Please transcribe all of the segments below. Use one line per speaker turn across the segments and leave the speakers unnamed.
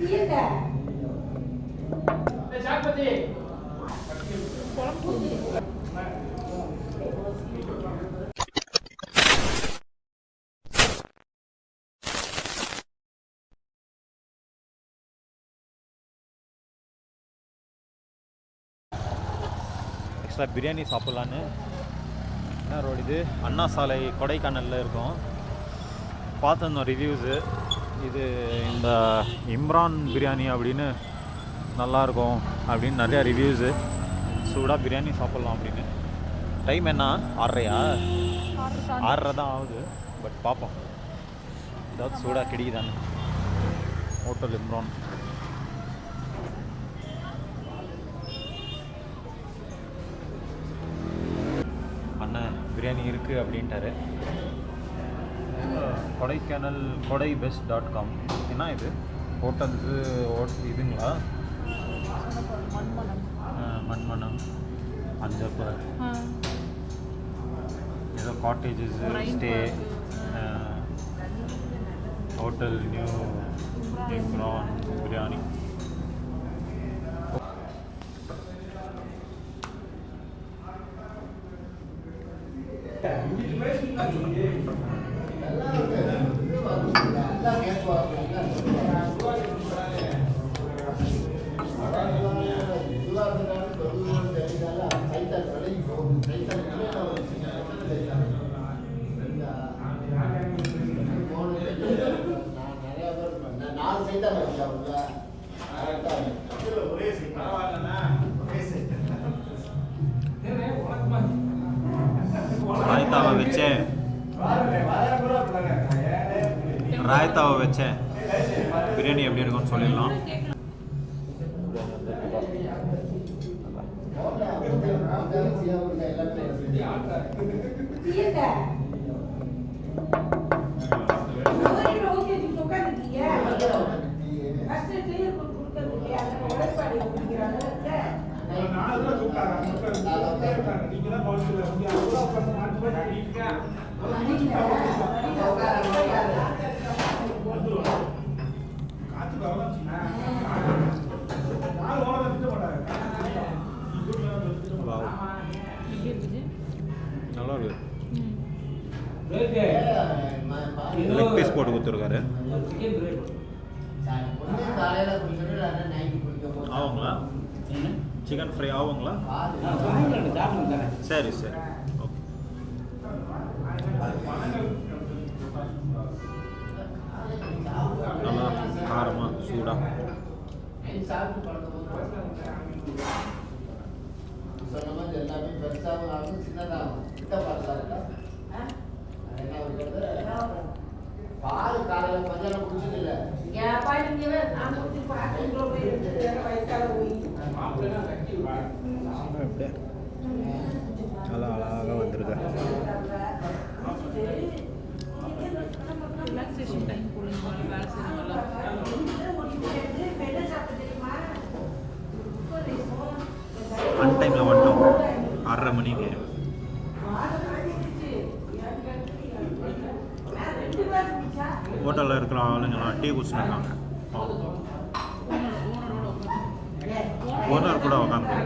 ஆக்சுவலாக பிரியாணி சாப்பிட்லான்னு என்ன ரோடு இது, அண்ணா சாலை கொடைக்கானலில் இருக்கும். பார்த்துருந்தோம் ரிவ்யூஸு. இது இந்த இம்ரான் பிரியாணி அப்படின்னு நல்லாயிருக்கும் அப்படின்னு நிறையா ரிவ்யூஸு. சூடாக பிரியாணி சாப்பிட்லாம் அப்படின்னு. டைம் என்ன 6:30 தான் ஆகுது. பட் பார்ப்போம் ஏதாவது சூடாக கிடைக்குதானே. ஹோட்டல் இம்ரான். அண்ணன் பிரியாணி இருக்குது அப்படின்ட்டாரு. கொடைக்கானல் kodaibest.com. என்ன இது ஹோட்டல்ஸு இதுங்களா? மண்மனம் அஞ்சப்பர் ஏதோ cottages stay hotel new Imran biryani. ராயத்தாவை வச்சேன் பிரியாணி எப்படி இருக்கும்னு சொல்லிடலாம். நல்லா இருக்கு. லெக் பீஸ் போட்டு கொடுத்துருக்காரு. ஆகுங்களா? சிக்கன் ஃப்ரை ஆகுங்களா? சரி சரி ஓகே. நல்லா காரமாக சூடாக எல்லாமே பெருசாகவும் ஆகும் சின்னதாகும். கிட்ட பார்த்தா பால் காலையில் மஞ்சள் குடிச்சது இல்லை. நல்லா அழகாக வந்திருக்க. அன் டைமில் வந்துட்டோம் 6:30 மணிக்கு. ஹோட்டலில் இருக்கிற ஆளுங்களாம் டீ குடிச்சுருக்காங்க. ஓனர் கூட உட்காந்து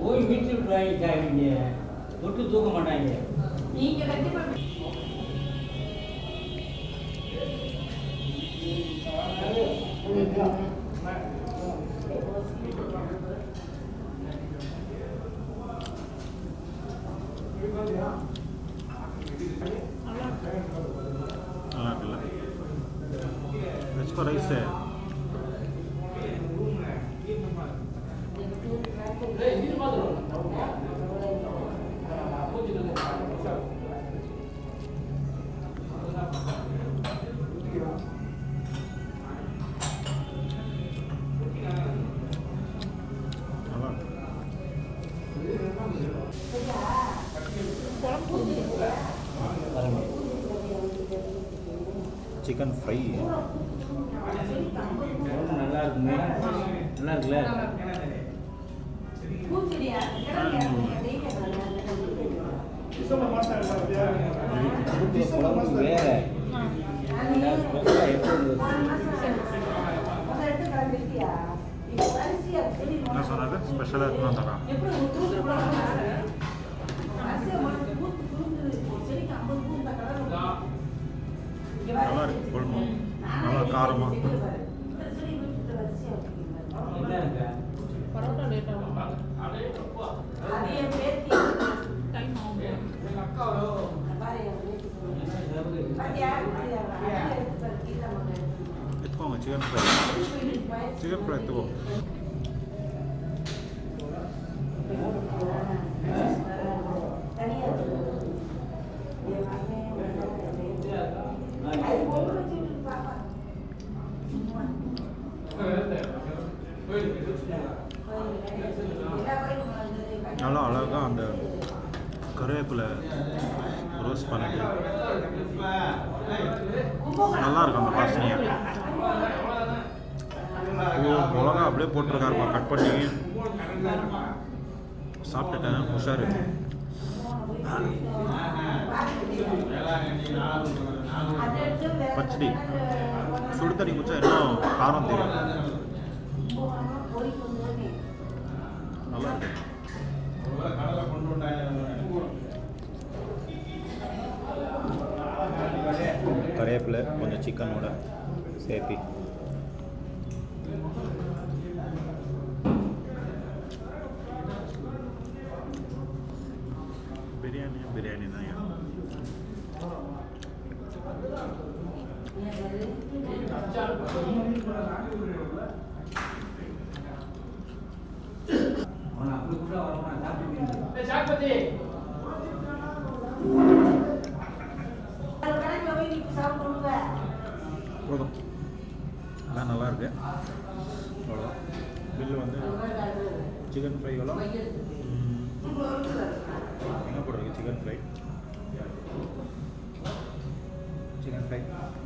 போய் வீட்டுக்கு தொட்டு தூக்க மாட்டாங்க. நல்லா இருக்குல்ல? ரைஸு சிக்கன் ஃப்ரை நல்லா இருக்குங்க. நல்லா இருக்குல்ல?
குழம்பு வேற
என்ன சொன்னது ஸ்பெஷலாக இருக்கணும் தரேன். நல்லா இருக்கு குழம்பு, நல்லா காரமாக. எடுத்துக்கோங்க சிக்கன் ஃப்ரை, சிக்கன் ஃப்ரை எடுத்துக்கோங்க. நல்லா அழகாக அந்த கருவேப்பிலை ரோஸ்ட் பண்ணிட்டு நல்லா இருக்கும் அந்த வாசனையாக. மிளகா அப்படியே போட்டிருக்காருப்பா, கட் பண்ணி சாப்பிட்டுட்டேன். உஷாரு. பச்சடி சுடு தண்ணி குடிச்சா இன்னும் காரம் தெரியும். நல்லா இருக்கு. கருவேப்பிலை கொஞ்சம் சிக்கனோட சேர்த்து பிரியாணி தான். போதும், அதான் நல்லா இருக்கு. அவ்வளோ பில்லு வந்து சிக்கன் ஃப்ரை எவ்வளோ எங்கே போடுறது? Chicken fry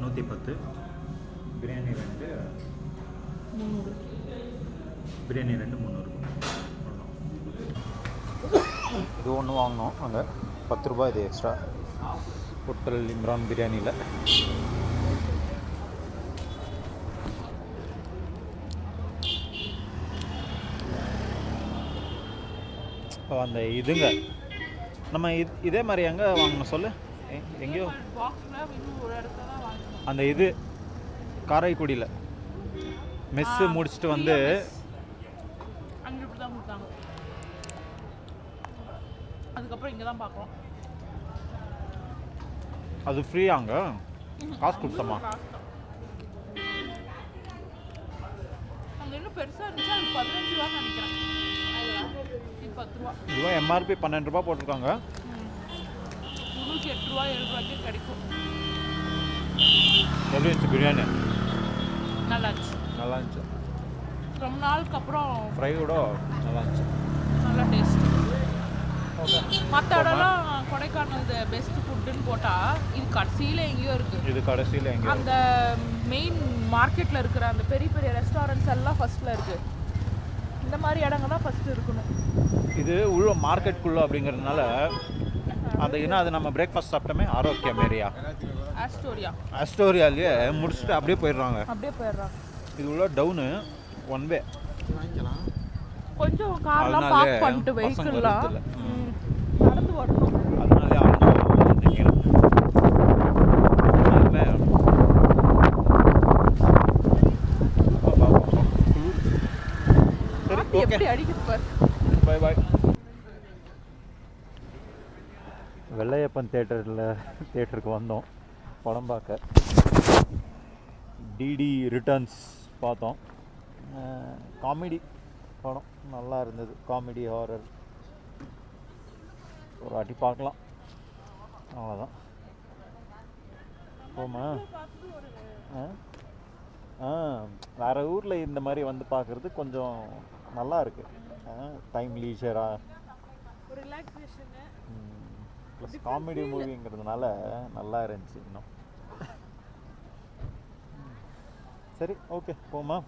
110, biryani 2 300. இது ஒன்று வாங்கினோம் அங்கே 10 ரூபாய், இது எக்ஸ்ட்ரா. ஹோட்டல் இம்ரான் பிரியாணியில் அந்த இதுங்க நம்ம இதே மாதிரி எங்கே வாங்கணும் சொல்லு? எங்கேயோ அந்த இது காரைக்குடியில் மெஸ்ஸு முடிச்சுட்டு வந்து
அதுக்கப்புறம் இங்கே தான் பார்க்குறோம்.
அது ஃப்ரீயாங்க? காசு கொடுத்தோமா?
அங்கே இன்னும் பெருசாக இருந்துச்சு, அது 15 ரூபான்னு நினைக்கிறேன். இது 10 ரூபா.
இதுவா எம்ஆர்பி 12 ரூபா போட்டிருக்காங்க.
8 ரூபா 7 ரூபாய்க்கு கிடைக்கும்.
எப்படி இருந்துச்சு பிரியாணி?
நல்லா இருந்துச்சு.
நல்லா இருந்துச்சு.
ரொம்ப நாளுக்கு அப்புறம்
ஃப்ரை கூட நல்லா இருந்துச்சு.
நல்லா டேஸ்ட்.
ஓகே.
மற்ற இடம்லாம் கொடைக்கானல் பெஸ்ட் ஃபுட்டுன்னு போட்டால் இது கடைசியில் எங்கேயோ இருக்குது.
இது கடைசியில் எங்கேயோ
அந்த மெயின் மார்க்கெட்டில் இருக்கிற அந்த பெரிய பெரிய ரெஸ்டாரண்ட்ஸ் எல்லாம் ஃபஸ்ட்டில் இருக்குது. இந்த மாதிரி இடங்கள் தான் ஃபஸ்ட்டு இருக்கணும்.
இது உள்ள மார்க்கெட்டுக்குள்ளே அப்படிங்கிறதுனால அந்த இன்னும் அது நம்ம பிரேக்ஃபாஸ்ட் சாப்பிட்டோமே ஆரோக்கியம் ஏரியா ஆஸ்டோரியாலேயே முடிச்சுட்டு அப்படியே போயிடுறாங்க. இது உள்ள டவுனு 1 வே
கொஞ்சம் கார்லாம் பார்க் பண்ணிட்டு வெஹிக்கிள்லாம் நடந்து வரணும்.
அதனாலே சரி, ஓகே,
அடிக்குது பாரு.
பாய் பாய். வெள்ளையப்பன் தேட்டருக்கு வந்தோம் படம் பார்க்க. டிடி ரிட்டர்ன்ஸ் பார்த்தோம். காமெடி படம் நல்லா இருந்தது. காமெடி ஹாரர் ஒரு வாட்டி பார்க்கலாம், அவ்வளோதான். போமா? வேறு ஊரில் இந்த மாதிரி வந்து பார்க்குறது கொஞ்சம் நல்லா இருக்குது. டைம் லீஷராக ப்ளஸ் காமெடி மூவிங்கிறதுனால நல்லா இருந்துச்சு இன்னும். சரி, ஓகே, போமா?